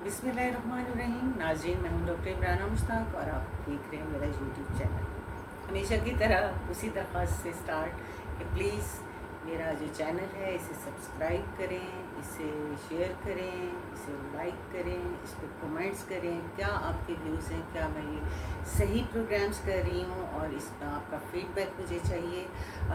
बिस्मिल्लाहिर्रहमानिर्रहीम। नाज़रीन, मैं हूं डॉक्टर इमराना मुश्ताक और आप देख रहे हैं मेरा यूट्यूब चैनल। हमेशा की तरह उसी दरख्वास्त से स्टार्ट कि प्लीज़ मेरा जो चैनल है इसे सब्सक्राइब करें, इसे शेयर करें, इसे लाइक करें, इस पर कमेंट्स करें। क्या आपके व्यूज़ हैं, क्या मैं ये सही प्रोग्राम्स कर रही हूँ, और इसका आपका फीडबैक मुझे चाहिए,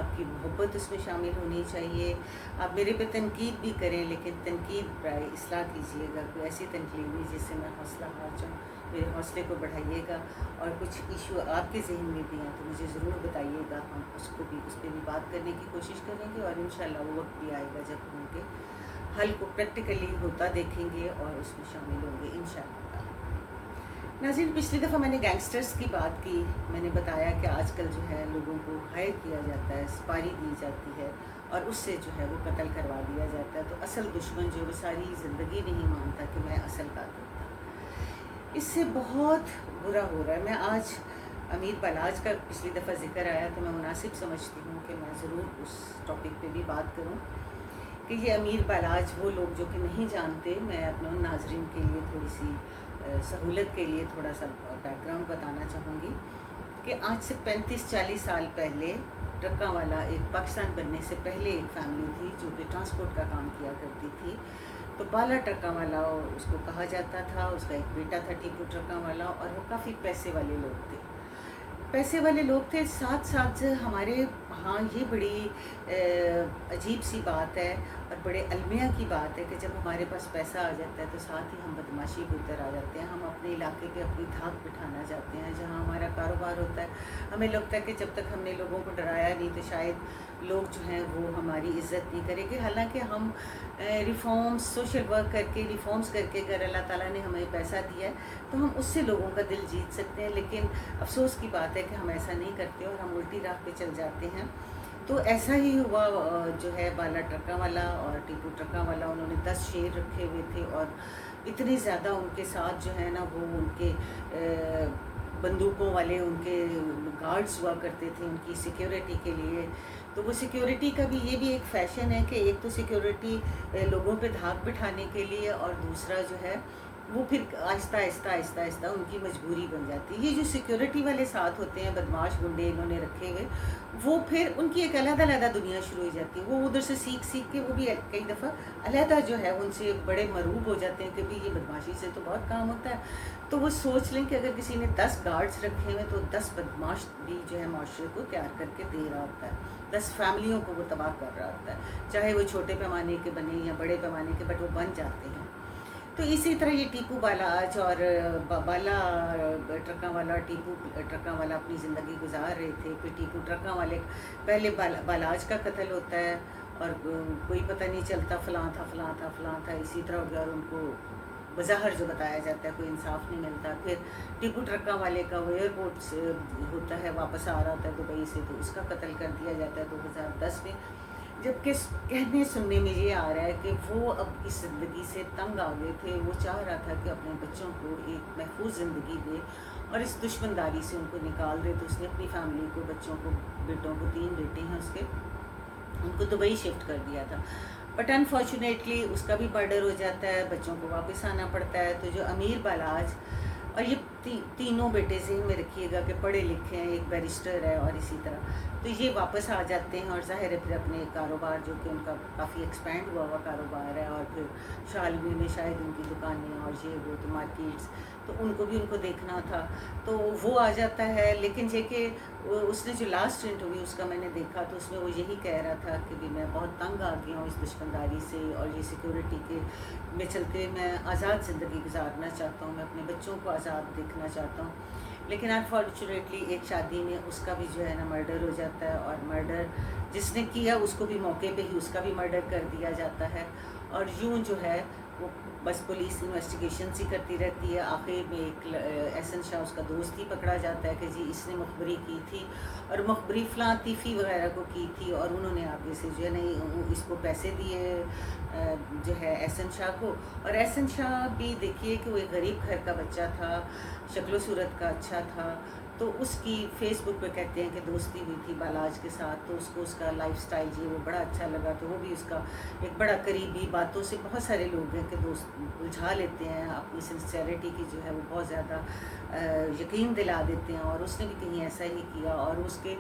आपकी मोहब्बत उसमें शामिल होनी चाहिए। आप मेरे पे तनकीद भी करें, लेकिन तनकीद प्राय इस्लाह कीजिएगा। कोई ऐसी तनकीद नहीं जिससे मैं हौसला हार जाऊँ, मेरे हौसले को बढ़ाइएगा। और कुछ इशू आपके जहन में भी हैं तो मुझे ज़रूर बताइएगा, हम उसको भी उस पर भी बात करने की कोशिश करेंगे। और इंशाल्लाह वो वक्त भी आएगा जब हम उनके हल को प्रैक्टिकली होता देखेंगे और उसमें शामिल होंगे इंशाल्लाह। नाज़रीन, पिछली दफ़ा मैंने गैंगस्टर्स की बात की। मैंने बताया कि आजकल जो है लोगों को हायर किया जाता है, सुपारी दी जाती है और उससे जो है वो कत्ल करवा दिया जाता है। तो असल दुश्मन जो वो सारी ज़िंदगी नहीं मानता कि मैं असल कातिल था। इससे बहुत बुरा हो रहा है। मैं आज अमीर बलाज का पिछली दफ़ा ज़िक्र आया तो मैं मुनासिब समझती हूँ कि मैं ज़रूर उस टॉपिक पे भी बात करूँ कि ये अमीर बलाज वो लोग जो कि नहीं जानते। मैं अपने उन नाजरीन के लिए थोड़ी सी सहूलत के लिए थोड़ा सा बैकग्राउंड बताना चाहूँगी कि आज से 35-40 साल पहले ट्रक्का वाला एक पाकिस्तान बनने से पहले एक फैमिली थी जो कि ट्रांसपोर्ट का काम किया करती थी। तो बाला ट्रक्का वाला उसको कहा जाता था। उसका एक बेटा था टीपू ट्रक्का वाला, और वो काफ़ी पैसे वाले लोग थे। पैसे वाले लोग थे, साथ साथ हमारे हाँ ये बड़ी अजीब सी बात है और बड़े अलमिया की बात है कि जब हमारे पास पैसा आ जाता है तो साथ ही हम बदमाशी के ऊपर आ जाते हैं। हम अपने इलाके पे अपनी धाक बिठाना चाहते हैं जहाँ हमारा कारोबार होता है। हमें लगता है कि जब तक हमने लोगों को डराया नहीं तो शायद लोग जो हैं वो हमारी इज़्ज़त नहीं करेंगे। हालांकि हम रिफॉर्म्स, सोशल वर्क करके, रिफॉर्म्स करके अगर अल्लाह ताला ने हमें पैसा दिया है तो हम उससे लोगों का दिल जीत सकते हैं। लेकिन अफसोस की बात है कि हम ऐसा नहीं करते और हम उल्टी राह पे चल जाते हैं। तो ऐसा ही हुआ। जो है बाला ट्रक्का वाला और टीपू ट्रक्का वाला, उन्होंने 10 शेर रखे हुए थे और इतने ज़्यादा उनके साथ जो है ना वो उनके बंदूकों वाले उनके गार्ड्स हुआ करते थे उनकी सिक्योरिटी के लिए। तो वो सिक्योरिटी का भी ये भी एक फ़ैशन है कि एक तो सिक्योरिटी लोगों पे धाक बिठाने के लिए, और दूसरा जो है वो फिर आहिस्ता आहिस्ता आहिस्ता आहिस्ता उनकी मजबूरी बन जाती है। ये जो सिक्योरिटी वाले साथ होते हैं, बदमाश गुंडे इन्होंने रखे हुए, वो फिर उनकी एक अलग-अलग दुनिया शुरू हो जाती है। वो उधर से सीख सीख के वो भी कई दफ़ा अलग जो है उनसे बड़े मरूब हो जाते हैं कि भाई ये बदमाशी से तो बहुत काम होता है। तो वो सोच लें कि अगर किसी ने 10 गार्ड्स रखे हुए तो 10 बदमाश भी जो है माशरे को तैयार करके दे रहा होता है। 10 फैमिलियों को वो तबाह कर रहा होता है, चाहे वो छोटे पैमाने के बने या बड़े पैमाने के, बट वो बन जाते हैं। तो इसी तरह ये टीपू बालाज और बाला ट्रक्का वाला, टीपू ट्रक्का वाला अपनी ज़िंदगी गुजार रहे थे। फिर टीपू ट्रक्का वाले पहले बालाज का कत्ल होता है और कोई पता नहीं चलता, फ़लाँ था फ़लाँ था फ़लाँ था, इसी तरह हो गया। और उनको बज़ाहिर जो बताया जाता है कोई इंसाफ नहीं मिलता। फिर टीपू ट्रक्का वाले का वो एयरपोर्ट से होता है, वापस आ रहा होता है दुबई से, तो उसका कत्ल कर दिया जाता है 2010 में। जबकि कहने सुनने में ये आ रहा है कि वो अब इस ज़िंदगी से तंग आ गए थे। वो चाह रहा था कि अपने बच्चों को एक महफूज ज़िंदगी दे और इस दुश्मनदारी से उनको निकाल दे। तो उसने अपनी फैमिली को, बच्चों को, बेटों को, 3 बेटे हैं उसके, उनको दुबई शिफ्ट कर दिया था। बट अनफॉर्चुनेटली उसका भी मर्डर हो जाता है, बच्चों को वापस आना पड़ता है। तो जो अमीर बालाज और ये तीनों बेटे ज़हन में रखिएगा कि पढ़े लिखे हैं, एक बैरिस्टर है और इसी तरह, तो ये वापस आ जाते हैं। और ज़ाहिर है फिर अपने कारोबार जो कि उनका काफ़ी एक्सपेंड हुआ हुआ कारोबार है, और फिर शालवी में शायद उनकी दुकानें और ये वो तो मार्केट्स, तो उनको भी उनको देखना था। तो वो आ जाता है। लेकिन जे कि उसने जो लास्ट इंटरव्यू उसका मैंने देखा तो उसमें वो यही कह रहा था कि भी मैं बहुत तंग आ गया हूँ इस दुश्मनदारी से और ये सिक्योरिटी के में चलते मैं आज़ाद ज़िंदगी गुजारना चाहता हूँ, मैं अपने बच्चों को आज़ाद देखना चाहता हूँ। लेकिन अनफॉर्चुनेटली एक शादी में उसका भी जो है ना मर्डर हो जाता है, और मर्डर जिसने किया उसको भी मौके पे ही उसका भी मर्डर कर दिया जाता है। और यूं जो है वो बस पुलिस इन्वेस्टिगेशन सी करती रहती है। आखिर में एक एहसन शाह उसका दोस्त ही पकड़ा जाता है कि जी इसने मुखबरी की थी, और मुखबरी फ़लाँ तीफ़ी वगैरह को की थी, और उन्होंने आगे से जो है नहीं इसको पैसे दिए जो है एहसन शाह को। और एहसन शाह भी देखिए कि वो एक गरीब घर का बच्चा था, शक्ल सूरत का अच्छा था। تو اس کی فیس بک پہ کہتے ہیں کہ دوستی ہوئی تھی بالاج کے ساتھ، تو اس کو اس کا لائف سٹائل جو وہ بڑا اچھا لگا، تو وہ بھی اس کا ایک بڑا قریبی، باتوں سے بہت سارے لوگ ہیں کہ دوست الجھا لیتے ہیں، اپنی سنسیئرٹی کی جو ہے وہ بہت زیادہ یقین دلا دیتے ہیں، اور اس نے بھی کہیں ایسا ہی کیا، اور اس کے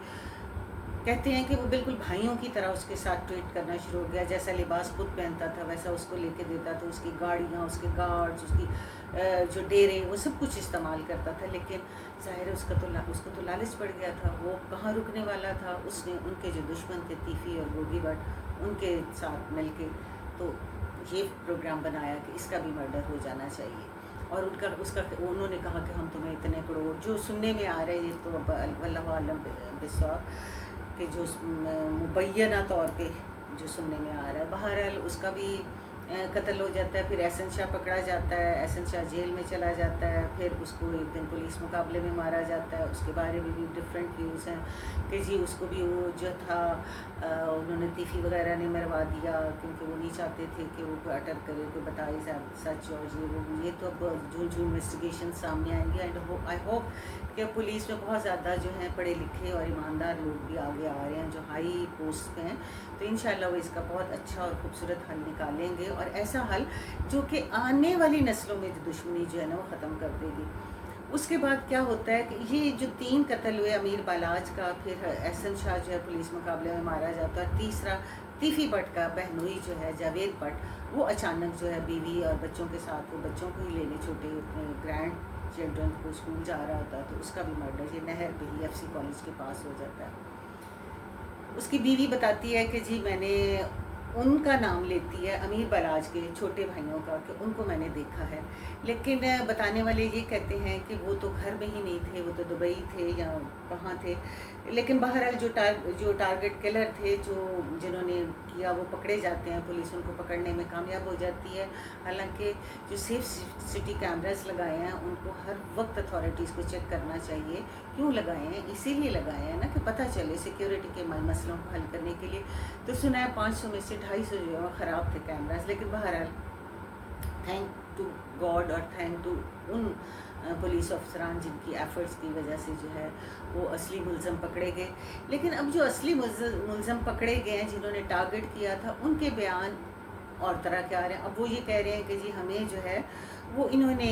کہتے ہیں کہ وہ بالکل بھائیوں کی طرح اس کے ساتھ ٹریٹ کرنا شروع ہو گیا، جیسا لباس خود پہنتا تھا ویسا اس کو لے کے دیتا تھا، اس کی گاڑیاں، اس کے گارڈز، اس کی جو ڈیرے، وہ سب کچھ استعمال کرتا تھا، لیکن ظاہر ہے اس کو تو لالچ پڑ گیا تھا، وہ کہاں رکنے والا تھا، اس نے ان کے جو دشمن تھے تیفی اور گوگی بٹ، ان کے ساتھ مل کے تو یہ پروگرام بنایا کہ اس کا بھی مرڈر ہو جانا چاہیے، اور انہوں نے کہا کہ ہم تمہیں اتنے کروڑ، جو سننے میں آ رہے ہیں یہ تو واللہ عالم بالصواب، کہ جو مبینہ طور پہ جو سننے میں آ رہا ہے، بہرحال اس کا بھی قتل ہو جاتا ہے، پھر احسن شاہ پکڑا جاتا ہے، احسن شاہ جیل میں چلا جاتا ہے، پھر اس کو ایک دن پولیس مقابلے میں مارا جاتا ہے، اس کے بارے میں بھی ڈفرینٹ ویوز ہیں کہ جی اس کو بھی وہ جو تھا انہوں نے تیفی وغیرہ نے مروا دیا، کیونکہ وہ نہیں چاہتے تھے کہ وہ کوئی اٹک کرے، کوئی بتائے سچ، اور یہ تو اب جو انویسٹیگیشن سامنے آئیں گے، اینڈ آئی ہوپ کہ پولیس میں بہت زیادہ جو ہیں پڑھے لکھے اور ایماندار لوگ بھی آگے آ رہے ہیں جو ہائی پوسٹ پہ ہیں، تو انشاءاللہ وہ اس کا بہت اچھا اور خوبصورت حل نکالیں گے، اور ایسا حل جو کہ آنے والی نسلوں میں جو دشمنی جو ہے نا وہ ختم کر دے گی۔ اس کے بعد کیا ہوتا ہے کہ یہ جو 3 قتل ہوئے، امیر بالاج کا، پھر احسن شاہ جو ہے پولیس مقابلے میں مارا جاتا ہے، اور تیسرا تیفی بٹ کا بہنوئی جو ہے جاوید بٹ، وہ اچانک جو ہے بیوی اور بچوں کے ساتھ، وہ بچوں کو ہی لینے چھوٹے اپنے گرینڈ چلڈرن کو اسکول جا رہا ہوتا ہے، تو اس کا بھی مرڈر یہ نہر پہ ہی FC کالج کے پاس ہو جاتا ہے۔ اس کی بیوی بتاتی ہے کہ جی میں نے ان کا نام لیتی ہے امیر بالاج کے چھوٹے بھائیوں کا کہ ان کو میں نے دیکھا ہے، لیکن بتانے والے یہ کہتے ہیں کہ وہ تو گھر میں ہی نہیں تھے، وہ تو دبئی تھے یا کہاں تھے، لیکن بہرحال جو ٹارگٹ کلر تھے، جنہوں نے کیا، وہ پکڑے جاتے ہیں، پولیس ان کو پکڑنے میں کامیاب ہو جاتی ہے، حالانکہ جو سیف سٹی کیمراز لگائے ہیں ان کو ہر وقت اتھارٹیز کو چیک کرنا چاہیے، کیوں لگائے ہیں؟ اسی لیے لگائے ہیں نا کہ پتہ چلے سیکیورٹی کے مسئلوں کو حل کرنے کے لیے، تو سنا ہے 500 میں سے 250 جو ہے خراب تھے کیمراز، لیکن بہرحال تھینک ٹو گاڈ اور تھینک ٹو ان پولیس افسران جن کی ایفرٹس کی وجہ سے جو ہے وہ اصلی ملزم پکڑے گئے، لیکن اب جو اصلی ملزم پکڑے گئے ہیں جنہوں نے ٹارگٹ کیا تھا، ان کے بیان اور طرح کے آ رہے ہیں۔ اب وہ یہ کہہ رہے ہیں کہ جی ہمیں جو ہے وہ انہوں نے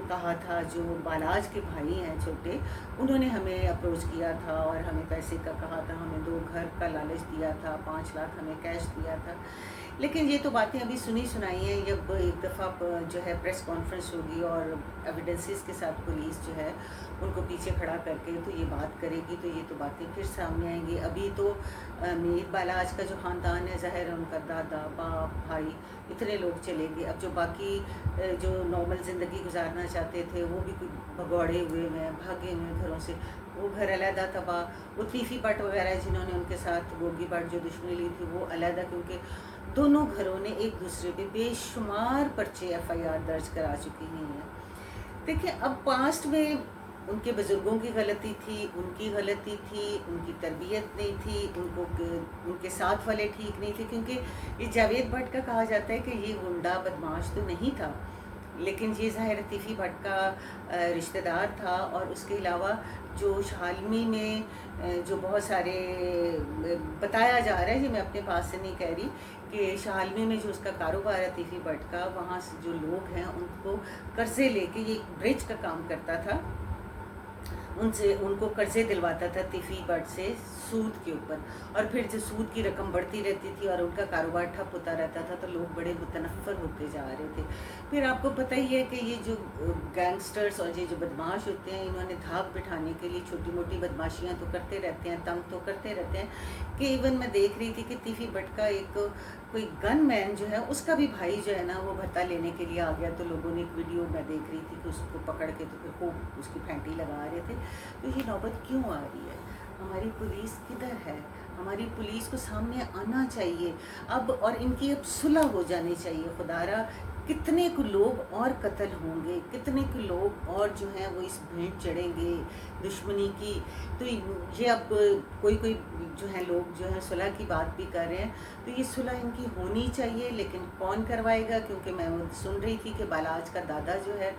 کہا تھا، جو بالاج کے بھائی ہیں چھوٹے، انہوں نے ہمیں اپروچ کیا تھا اور ہمیں پیسے کا کہا تھا، ہمیں 2 گھر کا لالچ دیا تھا، 5 لاکھ ہمیں کیش دیا تھا، لیکن یہ تو باتیں ابھی سنی سنائی ہیں، جب ایک دفعہ جو ہے پریس کانفرنس ہوگی اور ایویڈنسز کے ساتھ پولیس جو ہے ان کو پیچھے کھڑا کر کے تو یہ بات کرے گی، تو یہ تو باتیں پھر سامنے آئیں گی۔ ابھی تو امیر بالاج کا جو خاندان ہے، ظاہر ان کا دادا، باپ، بھائی، اتنے لوگ چلے گئے، اب جو باقی جو نارمل زندگی گزارنا چاہتے تھے وہ بھی بھگوڑے ہوئے ہیں، بھاگے ہوئے ہیں گھروں سے، وہ گھر علیحدہ تباہ، وہ تیفی بٹ وغیرہ جنہوں نے ان کے ساتھ گوگی بٹ جو دشمنی لی تھی وہ علیحدہ، کیونکہ دونوں گھروں نے ایک دوسرے پہ بے شمار پرچے FIR درج کرا چکی ہیں۔ دیکھیں اب پاسٹ میں ان کے بزرگوں کی غلطی تھی، ان کی غلطی تھی، ان کی تربیت نہیں تھی، ان کے ساتھ والے ٹھیک نہیں تھے، کیونکہ یہ جاوید بٹ کا کہا جاتا ہے کہ یہ غنڈہ بدماش تو نہیں تھا، لیکن یہ ظاہر تیفی بٹ کا رشتہ دار تھا، اور اس کے علاوہ جو شالمی میں جو بہت سارے بتایا جا رہا ہے، یہ میں اپنے پاس سے نہیں کہہ رہی، کہ شالمی میں جو اس کا کاروبار ہے تیفی بٹ کا، وہاں سے جو لوگ ہیں ان کو قرضے لے کے، یہ برج کا کام کرتا تھا، ان کو قرضے دلواتا تھا تیفی بٹ سے سود کے اوپر، اور پھر جو سود کی رقم بڑھتی رہتی تھی اور ان کا کاروبار ٹھپ ہوتا رہتا تھا، تو لوگ بڑے متنفر ہوتے جا رہے تھے۔ پھر آپ کو پتہ ہی ہے کہ یہ جو گینگسٹرز اور یہ جو بدماش ہوتے ہیں، انہوں نے دھاک بٹھانے کے لیے چھوٹی موٹی بدماشیاں تو کرتے رہتے ہیں، تنگ تو کرتے رہتے ہیں، کہ ایون میں دیکھ رہی تھی کہ تیفی بٹ کا ایک کوئی گن مین جو ہے، اس کا بھی بھائی جو ہے نا وہ بھتہ لینے کے لیے آ گیا، تو لوگوں نے ایک ویڈیو میں دیکھ رہی تھی کہ اس کو پکڑ کے تو پھر خوب اس کی پھینٹی لگا رہے تھے۔ تو یہ نوبت کیوں آ رہی ہے؟ ہماری پولیس کدھر ہے؟ ہماری پولیس کو سامنے آنا چاہیے اب، اور ان کی اب صلح ہو جانی چاہیے۔ خدارا کتنے کو لوگ اور قتل ہوں گے، کتنے کو لوگ اور جو ہیں وہ اس بھینٹ چڑھیں گے دشمنی کی، تو یہ اب کوئی جو ہے لوگ جو ہیں صلح کی بات بھی کر رہے ہیں، تو یہ صلح ان کی ہونی چاہیے، لیکن کون کروائے گا؟ کیونکہ میں وہ سن رہی تھی کہ بالاج کا دادا جو ہے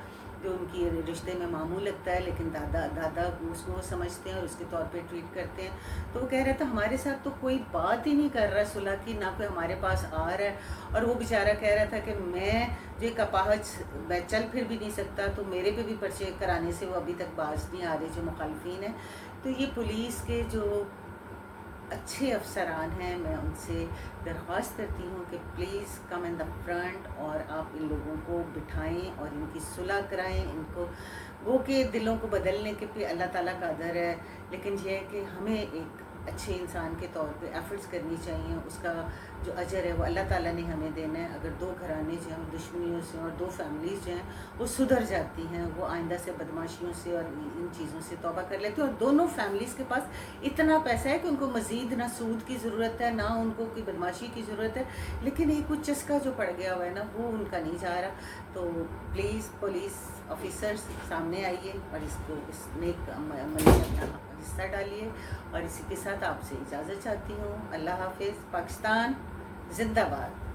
जो उनकी रिश्ते में मामू लगता है, लेकिन दादा उसको समझते हैं और उसके तौर पे ट्रीट करते हैं। तो वो कह रहा था हमारे साथ तो कोई बात ही नहीं कर रहा सुलह की, ना कोई हमारे पास आ रहा है। और वो बेचारा कह रहा था कि मैं जो एक अपाहज, मैं चल फिर भी नहीं सकता, तो मेरे पे भी पर्चे कराने से वो अभी तक बाज नहीं आ रहे जो मुखालफिन हैं। तो ये पुलिस के जो अच्छे अफसरान हैं, मैं उनसे दरख्वास्त करती हूँ कि please come in the front और आप इन लोगों को बिठाएं और इनकी सुलह कराएं। इनको वो के दिलों को बदलने के पे अल्लाह ताला कादर है, लेकिन ये है कि हमें एक अच्छे इंसान के तौर पे एफर्ट्स करनी चाहिए। उसका जो अजर है वो अल्लाह ताला ने हमें देना है। अगर दो घराने जो हैं दुश्मनियों से और दो फैमिलीज़ जो हैं वो सुधर जाती हैं, वो आइंदा से बदमाशियों से और इन चीज़ों से तौबा कर लेते हैं। और दोनों फैमिलीज़ के पास इतना पैसा है कि उनको मज़ीद ना सूद की ज़रूरत है, ना उनको कोई बदमाशी की ज़रूरत है, लेकिन एक कुछ चस्का जो पड़ गया हुआ है ना, वो उनका नहीं जा रहा। तो प्लीज़ पुलिस ऑफिसर्स सामने आइए और इसको इस नेक अमल में अपना हिस्सा डालिए। और इसी के साथ आपसे इजाज़त चाहती हूँ। अल्लाह हाफिज़। पाकिस्तान जिंदाबाद।